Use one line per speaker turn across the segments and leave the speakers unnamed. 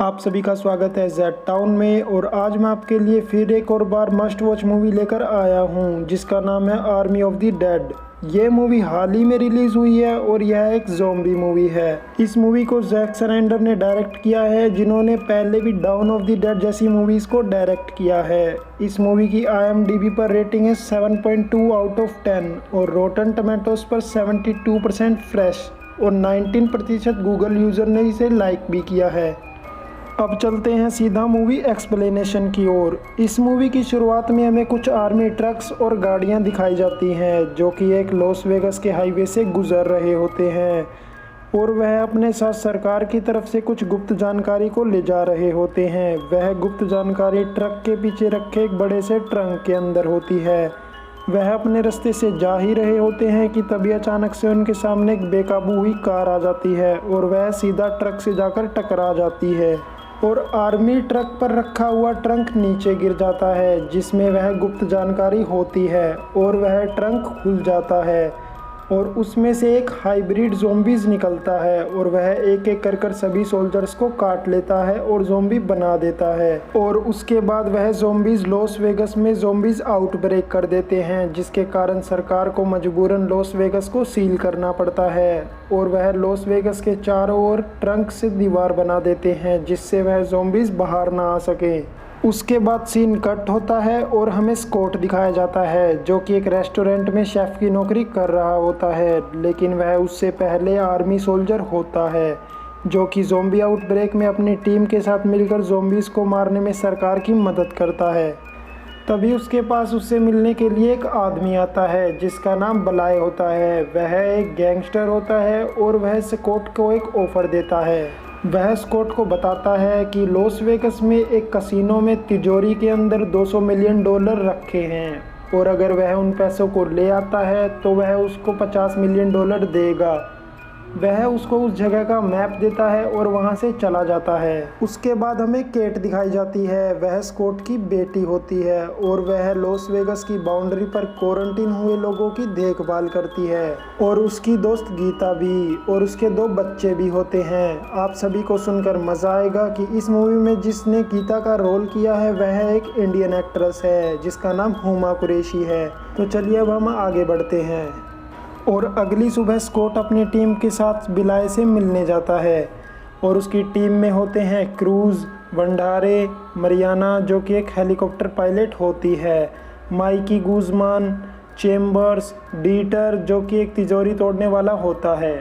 आप सभी का स्वागत है जेड टाउन में। और आज मैं आपके लिए फिर एक और बार मस्ट वॉच मूवी लेकर आया हूं जिसका नाम है आर्मी ऑफ द डेड। ये मूवी हाल ही में रिलीज़ हुई है और यह एक ज़ॉम्बी मूवी है। इस मूवी को जैक स्नाइडर ने डायरेक्ट किया है, जिन्होंने पहले भी डाउन ऑफ द डेड जैसी मूवीज़ को डायरेक्ट किया है। इस मूवी की IMDb पर रेटिंग है 7.2 आउट ऑफ 10 और रोटन टमेटोज पर 72% फ्रेश और 19% गूगल यूज़र ने इसे लाइक भी किया है। अब चलते हैं सीधा मूवी एक्सप्लेनेशन की ओर। इस मूवी की शुरुआत में हमें कुछ आर्मी ट्रक्स और गाड़ियां दिखाई जाती हैं जो कि एक लॉस वेगस के हाईवे से गुजर रहे होते हैं और वह अपने साथ सरकार की तरफ से कुछ गुप्त जानकारी को ले जा रहे होते हैं। वह गुप्त जानकारी ट्रक के पीछे रखे एक बड़े से ट्रंक के अंदर होती है। वह अपने रास्ते से जा ही रहे होते हैं कि तभी अचानक से उनके सामने एक बेकाबू हुई कार आ जाती है और वह सीधा ट्रक से जाकर टकरा जाती है और आर्मी ट्रक पर रखा हुआ ट्रंक नीचे गिर जाता है जिसमें वह गुप्त जानकारी होती है और वह ट्रंक खुल जाता है और उसमें से एक हाइब्रिड ज़ॉम्बीज़ निकलता है और वह एक एक कर सभी सोल्जर्स को काट लेता है और ज़ॉम्बी बना देता है। और उसके बाद वह ज़ॉम्बीज़ लॉस वेगस में ज़ॉम्बीज़ आउटब्रेक कर देते हैं, जिसके कारण सरकार को मजबूरन लॉस वेगस को सील करना पड़ता है और वह लॉस वेगस के चारों ओर ट्रंक से दीवार बना देते हैं जिससे वह ज़ॉम्बीज़ बाहर ना आ सके। उसके बाद सीन कट होता है और हमें स्कॉट दिखाया जाता है जो कि एक रेस्टोरेंट में शेफ़ की नौकरी कर रहा होता है, लेकिन वह उससे पहले आर्मी सोल्जर होता है जो कि ज़ॉम्बी आउटब्रेक में अपनी टीम के साथ मिलकर ज़ॉम्बीज़ को मारने में सरकार की मदद करता है। तभी उसके पास उससे मिलने के लिए एक आदमी आता है जिसका नाम बलाय होता है। वह एक गैंगस्टर होता है और वह स्कॉट को एक ऑफ़र देता है। वह स्कॉट को बताता है कि लॉस वेगस में एक कसिनो में तिजोरी के अंदर $200 मिलियन रखे हैं और अगर वह उन पैसों को ले आता है तो वह उसको $50 मिलियन देगा। वह उसको उस जगह का मैप देता है और वहां से चला जाता है। उसके बाद हमें केट दिखाई जाती है। वह स्कॉट की बेटी होती है और वह लॉस वेगस की बाउंड्री पर क्वारंटीन हुए लोगों की देखभाल करती है और उसकी दोस्त गीता भी और उसके 2 बच्चे भी होते हैं। आप सभी को सुनकर मज़ा आएगा कि इस मूवी में जिसने गीता का रोल किया है वह एक इंडियन एक्ट्रेस है जिसका नाम हुमा कुरैशी है। तो चलिए अब हम आगे बढ़ते हैं। और अगली सुबह स्कॉट अपनी टीम के साथ बिलाय से मिलने जाता है और उसकी टीम में होते हैं क्रूज, वंडारे, मरियाना जो कि एक हेलीकॉप्टर पायलट होती है, माइकी गुज़मान, चेम्बर्स, डीटर जो कि एक तिजोरी तोड़ने वाला होता है।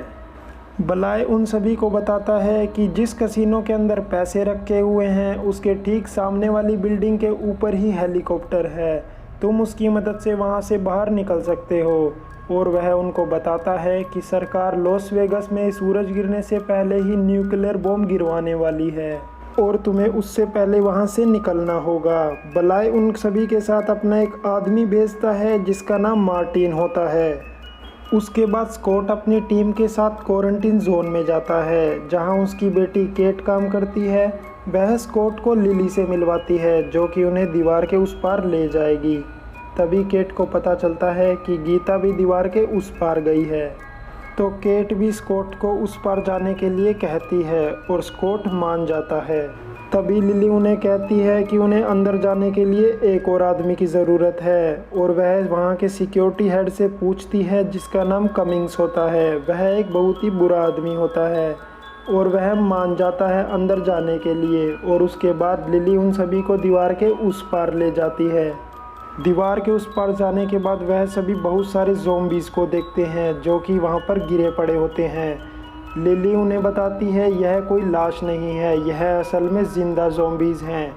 बलाय उन सभी को बताता है कि जिस कसिनो के अंदर पैसे रखे हुए हैं उसके ठीक सामने वाली बिल्डिंग के ऊपर ही हेलीकॉप्टर है, तुम उसकी मदद से वहां से बाहर निकल सकते हो। और वह उनको बताता है कि सरकार लॉस वेगस में सूरज गिरने से पहले ही न्यूक्लियर बॉम्ब गिरवाने वाली है और तुम्हें उससे पहले वहां से निकलना होगा। बलाय उन सभी के साथ अपना एक आदमी भेजता है जिसका नाम मार्टिन होता है। उसके बाद स्कॉट अपनी टीम के साथ क्वारंटीन जोन में जाता है जहां उसकी बेटी केट काम करती है। वह स्कॉट को लिली से मिलवाती है जो कि उन्हें दीवार के उस पार ले जाएगी। तभी केट को पता चलता है कि गीता भी दीवार के उस पार गई है, तो केट भी स्कॉट को उस पार जाने के लिए कहती है और स्कॉट मान जाता है। तभी लिली उन्हें कहती है कि उन्हें अंदर जाने के लिए एक और आदमी की ज़रूरत है और वह वहाँ के सिक्योरिटी हेड से पूछती है जिसका नाम कमिंग्स होता है। वह एक बहुत ही बुरा आदमी होता है और वह मान जाता है अंदर जाने के लिए और उसके बाद लिली उन सभी को दीवार के उस पार ले जाती है। दीवार के उस पार जाने के बाद वह सभी बहुत सारे ज़ॉम्बीज़ को देखते हैं जो कि वहाँ पर गिरे पड़े होते हैं। लिली उन्हें बताती है यह कोई लाश नहीं है, यह असल में ज़िंदा ज़ॉम्बीज़ हैं।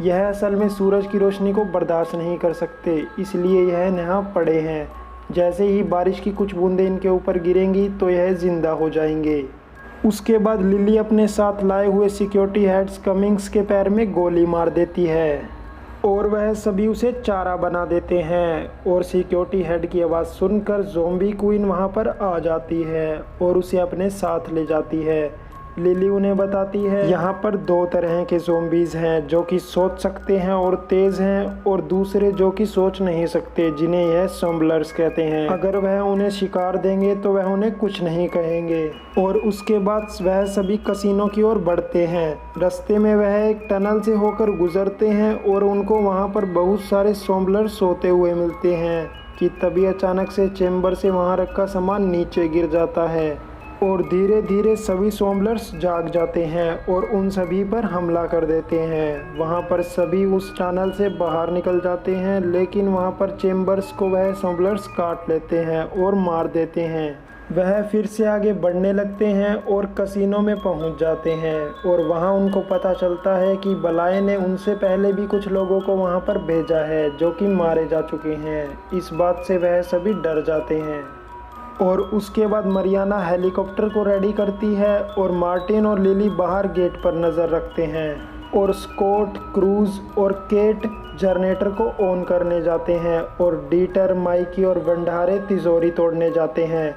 यह असल में सूरज की रोशनी को बर्दाश्त नहीं कर सकते, इसलिए यह यहाँ पड़े हैं। जैसे ही बारिश की कुछ बूंदें इनके ऊपर गिरेंगी तो यह ज़िंदा हो जाएंगे। उसके बाद लिली अपने साथ लाए हुए सिक्योरिटी हेड्स कमिंग्स के पैर में गोली मार देती है और वह सभी उसे चारा बना देते हैं और सिक्योरिटी हेड की आवाज़ सुनकर ज़ॉम्बी क्वीन वहां पर आ जाती है और उसे अपने साथ ले जाती है। लिली उन्हें बताती है यहाँ पर दो तरह के ज़ॉम्बीज़ हैं, जो कि सोच सकते हैं और तेज़ हैं, और दूसरे जो कि सोच नहीं सकते, जिन्हें यह सोम्बलर्स कहते हैं। अगर वह उन्हें शिकार देंगे तो वह उन्हें कुछ नहीं कहेंगे। और उसके बाद वह सभी कसिनो की ओर बढ़ते हैं। रास्ते में वह एक टनल से होकर गुजरते हैं और उनको वहाँ पर बहुत सारे सोम्बलर्स सोते हुए मिलते हैं कि तभी अचानक से चेम्बर से वहाँ रखा सामान नीचे गिर जाता है और धीरे धीरे सभी सोम्बलर्स जाग जाते हैं और उन सभी पर हमला कर देते हैं। वहाँ पर सभी उस टनल से बाहर निकल जाते हैं, लेकिन वहाँ पर चेम्बर्स को वह सोम्बलर्स काट लेते हैं और मार देते हैं। वह फिर से आगे बढ़ने लगते हैं और कसिनो में पहुंच जाते हैं और वहां उनको पता चलता है कि बलाए ने उनसे पहले भी कुछ लोगों को वहां पर भेजा है जो कि मारे जा चुके हैं। इस बात से वह सभी डर जाते हैं। और उसके बाद मरियाना हेलीकॉप्टर को रेडी करती है और मार्टिन और लिली बाहर गेट पर नज़र रखते हैं और स्कॉट, क्रूज और केट जनरेटर को ऑन करने जाते हैं और डीटर, माइकी और भंडारे तिजोरी तोड़ने जाते हैं।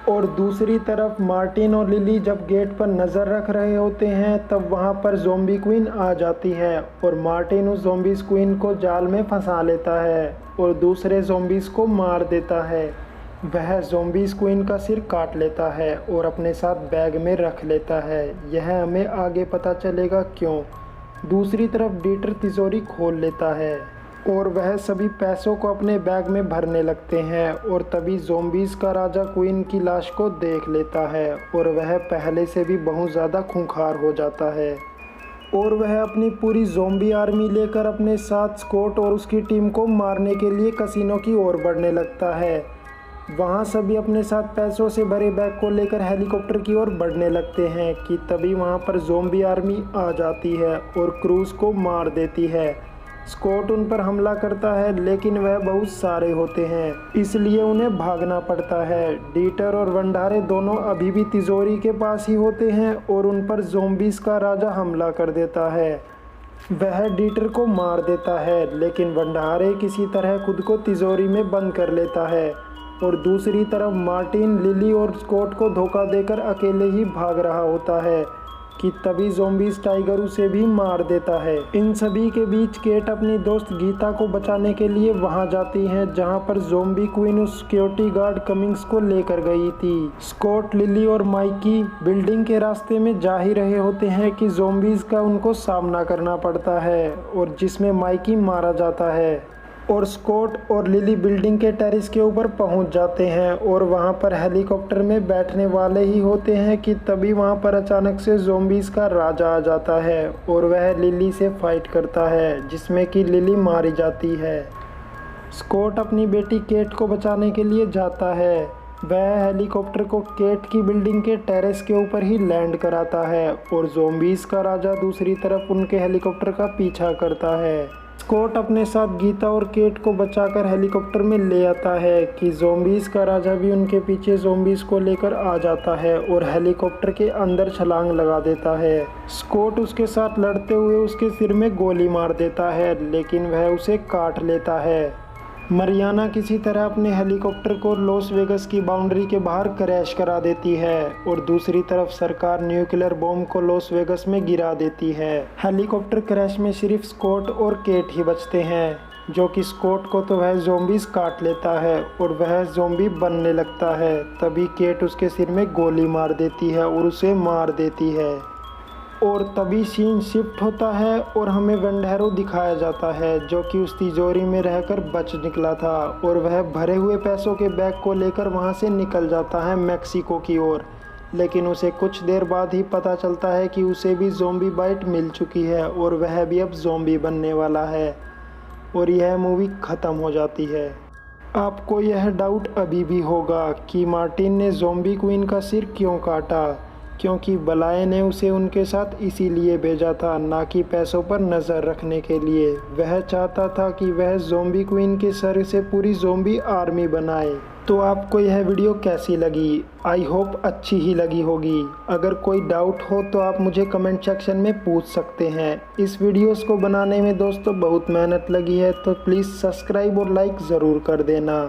और दूसरी तरफ मार्टिन और लिली जब गेट पर नज़र रख रहे होते हैं तब वहाँ पर ज़ॉम्बी क्वीन आ जाती है और मार्टिन उस ज़ॉम्बीज़ क्वीन को जाल में फंसा लेता है और दूसरे ज़ॉम्बीज़ को मार देता है। वह ज़ॉम्बीज़ क्वीन का सिर काट लेता है और अपने साथ बैग में रख लेता है। यह हमें आगे पता चलेगा क्यों। दूसरी तरफ डीटर तिजोरी खोल लेता है और वह सभी पैसों को अपने बैग में भरने लगते हैं और तभी ज़ॉम्बीज़ का राजा क्वीन की लाश को देख लेता है और वह पहले से भी बहुत ज़्यादा खूंखार हो जाता है और वह अपनी पूरी ज़ॉम्बी आर्मी लेकर अपने साथ स्कॉट और उसकी टीम को मारने के लिए कसिनो की ओर बढ़ने लगता है। वहाँ सभी अपने साथ पैसों से भरे बैग को लेकर हेलीकॉप्टर की ओर बढ़ने लगते हैं कि तभी वहाँ पर ज़ॉम्बी आर्मी आ जाती है और क्रूज को मार देती है। स्कॉट उन पर हमला करता है लेकिन वह बहुत सारे होते हैं, इसलिए उन्हें भागना पड़ता है। डीटर और भंडारे दोनों अभी भी तिजोरी के पास ही होते हैं और उन पर ज़ॉम्बीज़ का राजा हमला कर देता है। वह डीटर को मार देता है लेकिन भंडारे किसी तरह खुद को तिजोरी में बंद कर लेता है और दूसरी तरफ मार्टिन, लिली और स्कॉट को धोखा देकर अकेले ही भाग रहा होता है कि तभी ज़ॉम्बीज़ टाइगर उसे भी मार देता है। इन सभी के बीच केट अपनी दोस्त गीता को बचाने के लिए वहां जाती हैं जहां पर ज़ॉम्बी क्वीन उस सिक्योरिटी गार्ड कमिंग्स को लेकर गई थी। स्कॉट, लिली और माइकी बिल्डिंग के रास्ते में जा ही रहे होते हैं कि ज़ॉम्बीज़ का उनको सामना करना पड़ता है और जिसमें माइकी मारा जाता है और स्कॉट और लिली बिल्डिंग के टेरेस के ऊपर पहुंच जाते हैं और वहां पर हेलीकॉप्टर में बैठने वाले ही होते हैं कि तभी वहां पर अचानक से ज़ॉम्बीज़ का राजा आ जाता है और वह लिली से फाइट करता है जिसमें कि लिली मारी जाती है। स्कॉट अपनी बेटी केट को बचाने के लिए जाता है। वह हेलीकॉप्टर को केट की बिल्डिंग के टेरेस के ऊपर ही लैंड कराता है और ज़ॉम्बीज़ का राजा दूसरी तरफ उनके हेलीकॉप्टर का पीछा करता है। स्कॉट अपने साथ गीता और केट को बचाकर हेलीकॉप्टर में ले आता है कि ज़ॉम्बीज़ का राजा भी उनके पीछे ज़ॉम्बीज़ को लेकर आ जाता है और हेलीकॉप्टर के अंदर छलांग लगा देता है। स्कॉट उसके साथ लड़ते हुए उसके सिर में गोली मार देता है लेकिन वह उसे काट लेता है। मरियाना किसी तरह अपने हेलीकॉप्टर को लॉस वेगस की बाउंड्री के बाहर क्रैश करा देती है और दूसरी तरफ सरकार न्यूक्लियर बॉम्ब को लॉस वेगस में गिरा देती है। हेलीकॉप्टर क्रैश में सिर्फ स्कॉट और केट ही बचते हैं, जो कि स्कॉट को तो वह ज़ॉम्बीज़ काट लेता है और वह ज़ॉम्बी बनने लगता है। तभी केट उसके सिर में गोली मार देती है और उसे मार देती है और तभी सीन शिफ्ट होता है और हमें वेंडेरो दिखाया जाता है जो कि उस तिजोरी में रहकर बच निकला था और वह भरे हुए पैसों के बैग को लेकर वहां से निकल जाता है मेक्सिको की ओर। लेकिन उसे कुछ देर बाद ही पता चलता है कि उसे भी ज़ॉम्बी बाइट मिल चुकी है और वह भी अब ज़ॉम्बी बनने वाला है और यह मूवी ख़त्म हो जाती है। आपको यह डाउट अभी भी होगा कि मार्टिन ने ज़ॉम्बी क्वीन का सिर क्यों काटा, क्योंकि बलाए ने उसे उनके साथ इसीलिए भेजा था, ना कि पैसों पर नज़र रखने के लिए। वह चाहता था कि वह ज़ॉम्बी क्वीन के सर से पूरी ज़ॉम्बी आर्मी बनाए। तो आपको यह वीडियो कैसी लगी? आई होप अच्छी ही लगी होगी। अगर कोई डाउट हो तो आप मुझे कमेंट सेक्शन में पूछ सकते हैं। इस वीडियोस को बनाने में दोस्तों बहुत मेहनत लगी है, तो प्लीज़ सब्सक्राइब और लाइक ज़रूर कर देना।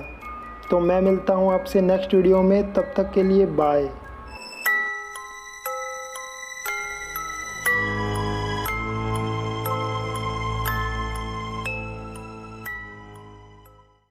तो मैं मिलता हूँ आपसे नेक्स्ट वीडियो में, तब तक के लिए बाय।